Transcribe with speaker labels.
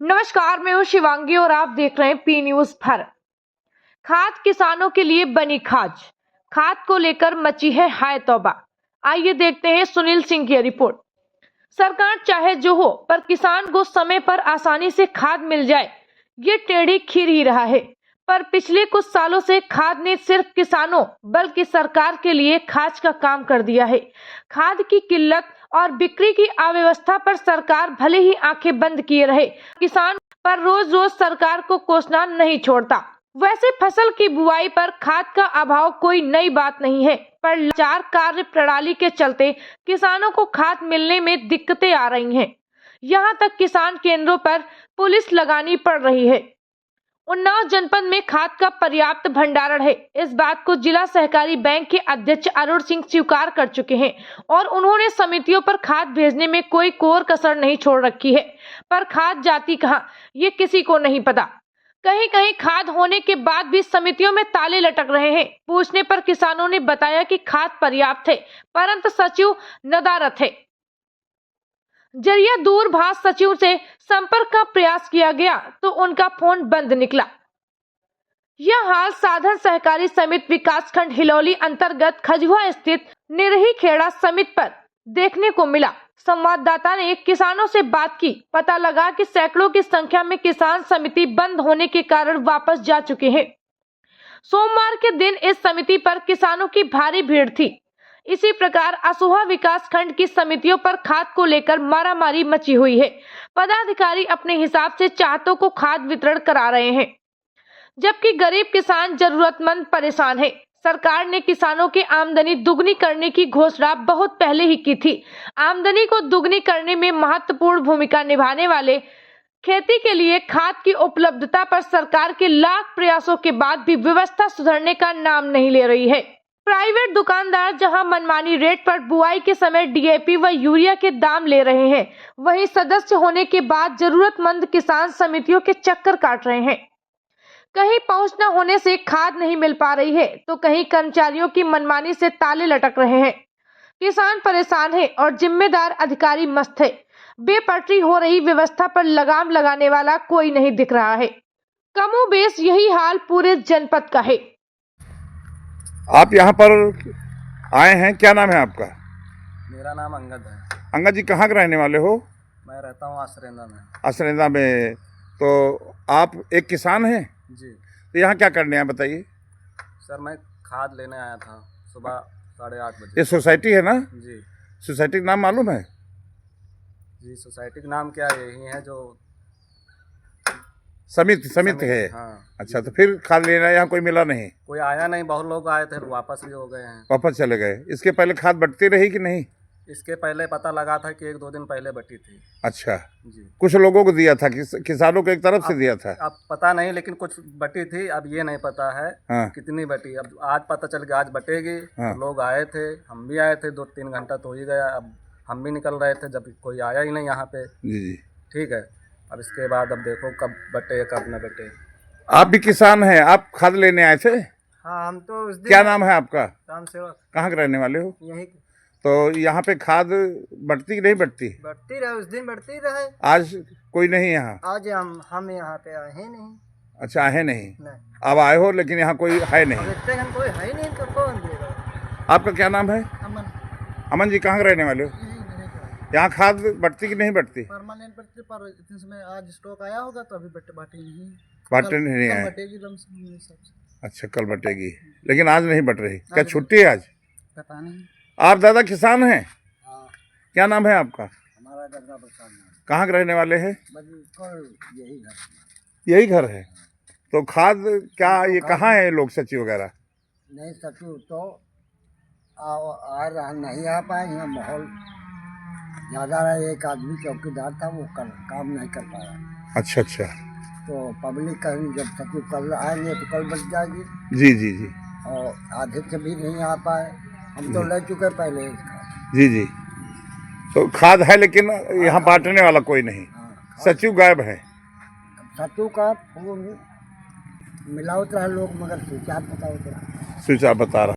Speaker 1: नमस्कार, मैं हूं शिवांगी और आप देख रहे हैं पी न्यूज भारत। खाद किसानों के लिए बनी खाद। खाद को लेकर मची है हाय तौबा। आइए देखते हैं सुनील सिंह की रिपोर्ट। सरकार चाहे जो हो, पर किसान को समय पर आसानी से खाद मिल जाए, ये टेढ़ी खीर ही रहा है। पर पिछले कुछ सालों से खाद ने सिर्फ किसानों बल्कि सरकार के लिए खाद का काम कर दिया है। खाद की किल्लत और बिक्री की अव्यवस्था पर सरकार भले ही आंखें बंद किए रहे, किसान पर रोज रोज सरकार को कोसना नहीं छोड़ता। वैसे फसल की बुआई पर खाद का अभाव कोई नई बात नहीं है, पर लाचार कार्य प्रणाली के चलते किसानों को खाद मिलने में दिक्कतें आ रही हैं। यहाँ तक किसान केंद्रों पर पुलिस लगानी पड़ रही है। उन्नाव जनपद में खाद का पर्याप्त भंडारण है। इस बात को जिला सहकारी बैंक के अध्यक्ष अरुण सिंह स्वीकार कर चुके हैं और उन्होंने समितियों पर खाद भेजने में कोई कोर कसर नहीं छोड़ रखी है। पर खाद जाती कहाँ, ये किसी को नहीं पता। कहीं कहीं खाद होने के बाद भी समितियों में ताले लटक रहे हैं। पूछने पर किसानों ने बताया कि खाद पर्याप्त है, परंतु सचिव नदारत है। जरिया दूरभाष सचिव से संपर्क का प्रयास किया गया तो उनका फोन बंद निकला। यह हाल साधन सहकारी समिति विकासखंड हिलौली अंतर्गत खजुआ स्थित निरही खेड़ा समिति पर देखने को मिला। संवाददाता ने किसानों से बात की। पता लगा कि सैकड़ों की संख्या में किसान समिति बंद होने के कारण वापस जा चुके हैं। सोमवार के दिन इस समिति पर किसानों की भारी भीड़ थी। इसी प्रकार असोहा विकास खंड की समितियों पर खाद को लेकर मारामारी मची हुई है। पदाधिकारी अपने हिसाब से चाहतों को खाद वितरण करा रहे हैं, जबकि गरीब किसान जरूरतमंद परेशान है। सरकार ने किसानों की आमदनी दुगनी करने की घोषणा बहुत पहले ही की थी। आमदनी को दुगनी करने में महत्वपूर्ण भूमिका निभाने वाले खेती के लिए खाद की उपलब्धता पर सरकार के लाख प्रयासों के बाद भी व्यवस्था सुधरने का नाम नहीं ले रही है। प्राइवेट दुकानदार जहां मनमानी रेट पर बुआई के समय डीएपी व यूरिया के दाम ले रहे हैं, वहीं सदस्य होने के बाद जरूरतमंद किसान समितियों के चक्कर काट रहे हैं। कहीं पहुंच न होने से खाद नहीं मिल पा रही है, तो कहीं कर्मचारियों की मनमानी से ताले लटक रहे हैं। किसान परेशान है और जिम्मेदार अधिकारी मस्त है। बेपटरी हो रही व्यवस्था पर लगाम लगाने वाला कोई नहीं दिख रहा है। कमोबेश यही हाल पूरे जनपद का है।
Speaker 2: आप यहाँ पर आए हैं, क्या नाम है आपका?
Speaker 3: मेरा नाम अंगद है।
Speaker 2: अंगद जी, कहाँ के रहने वाले हो?
Speaker 3: मैं रहता हूँ आसरेंदा में।
Speaker 2: आसरेंदा में। तो आप एक किसान हैं
Speaker 3: जी।
Speaker 2: तो यहाँ क्या करने आए बताइए?
Speaker 3: सर, मैं खाद लेने आया था सुबह 8:30 बजे।
Speaker 2: ये सोसाइटी है ना?
Speaker 3: जी।
Speaker 2: सोसाइटी का नाम मालूम है?
Speaker 3: जी, सोसाइटी का नाम क्या यही है जो
Speaker 2: समिति है।
Speaker 3: हाँ।
Speaker 2: अच्छा, तो फिर खाद लेना यहाँ कोई मिला नहीं?
Speaker 3: कोई आया नहीं, बहुत लोग आए थे, वापस भी हो गए हैं।
Speaker 2: वापस चले गए। इसके पहले खाद बंटती रही कि नहीं?
Speaker 3: इसके पहले पता लगा था कि 1-2 दिन पहले बटी थी।
Speaker 2: अच्छा
Speaker 3: जी।
Speaker 2: कुछ लोगों को दिया था, किसानों को एक तरफ से दिया था?
Speaker 3: अब पता नहीं, लेकिन कुछ बटी थी। अब ये नहीं पता है
Speaker 2: हाँ।
Speaker 3: कितनी बटी। अब आज पता चल गया, आज बटेगी।
Speaker 2: हाँ।
Speaker 3: लोग आए थे, हम भी आए थे, 2-3 घंटा तो हो ही गया। अब हम भी निकल रहे थे जब कोई आया ही नहीं यहाँ पे।
Speaker 2: जी।
Speaker 3: ठीक है, अब इसके बाद अब देखो कब बटे कब न बटे।
Speaker 2: आप भी किसान हैं, आप खाद लेने आए थे?
Speaker 3: हाँ, हम तो उस दिन।
Speaker 2: क्या नाम है आपका?
Speaker 3: राम सेवक।
Speaker 2: कहाँ के रहने वाले हो?
Speaker 3: यही
Speaker 2: तो यहाँ पे खाद बढ़ती कि नहीं बढ़ती?
Speaker 3: बढ़ती रहे, उस दिन बढ़ती रहे।
Speaker 2: आज कोई नहीं यहाँ?
Speaker 3: आज हम यहाँ पे आए ही नहीं।
Speaker 2: अच्छा, है नहीं?
Speaker 3: नहीं।
Speaker 2: अब आए हो लेकिन यहाँ कोई है नहीं?
Speaker 3: देखते हैं कोई है ही नहीं तो कौन देगा।
Speaker 2: आपका क्या नाम है?
Speaker 3: अमन।
Speaker 2: अमन जी, कहाँ के रहने वाले हो? यहाँ खाद बढ़ती कि नहीं बढ़ती?
Speaker 3: परमानेंट बढ़ती, पर इतने समय आज स्टॉक आया होगा तो अभी बाटी नहीं।
Speaker 2: बाटे नहीं है?
Speaker 3: बटेगी लमसम।
Speaker 2: अच्छा, कल बटेगी, लेकिन आज नहीं बट रही। क्या छुट्टी है आज?
Speaker 3: पता नहीं।
Speaker 2: आप दादा किसान हैं?
Speaker 3: हाँ।
Speaker 2: क्या नाम है आपका?
Speaker 3: हमारा गंगा प्रसाद।
Speaker 2: कहाँ के रहने वाले हैं?
Speaker 3: यही घर।
Speaker 2: यही घर है। तो खाद क्या ये कहाँ है लोग सचिव वगैरह?
Speaker 3: नहीं, सचिव तो आ रहा नहीं, आ पाए। यहाँ माहौल ज़्यादा रहा। एक आदमी चौकीदार था, वो काम नहीं कर पाया।
Speaker 2: अच्छा अच्छा।
Speaker 3: तो पब्लिक कहीं जब सचिव कल आएंगे तो कल बच जाएगी।
Speaker 2: जी जी जी।
Speaker 3: और आधे से भी नहीं आ पाए। हम तो ले चुके पहले इसका।
Speaker 2: जी जी। तो खाद है लेकिन यहाँ बांटने वाला कोई नहीं। सचिव गायब है।
Speaker 3: सचिव का फोन मिला उतरा लोग, मगर स्विच ऑफ बता उतरा।
Speaker 2: स्विच ऑफ बता रहा।